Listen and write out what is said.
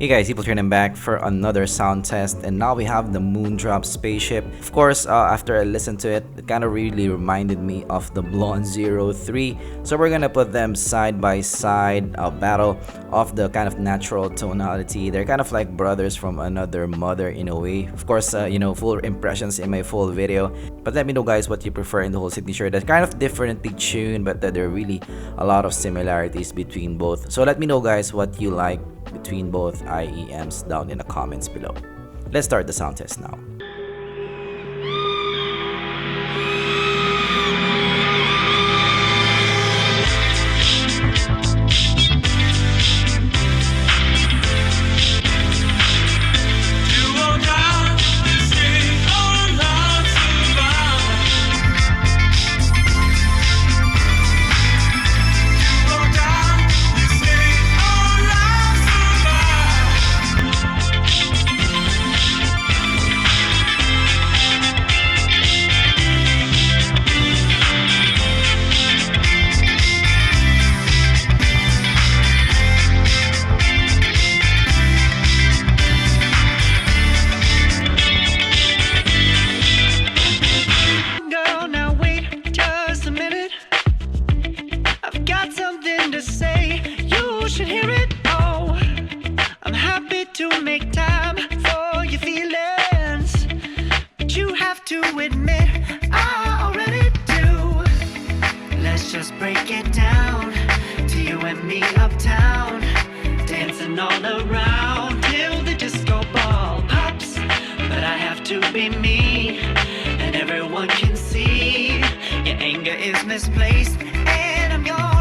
Hey guys, zpolt here and I'm back for another sound test, and now we have the Moondrop Spaceship. Of course, after I listened to it, it kind of really reminded me of the Blon 03. So we're gonna put them side by side, a battle of the kind of natural tonality. They're kind of like brothers from another mother in a way. Of course, full impressions in my full video. But let me know guys what you prefer in the whole signature. They're kind of differently tuned, but there are really a lot of similarities between both. So let me know guys what you like between both IEMs down in the comments below. Let's start the sound test now. To make time for your feelings, but you have to admit I already do. Let's just break it down to you and me uptown, dancing all around till the disco ball pops. But I have to be me, and everyone can see your anger is misplaced, and I'm yours.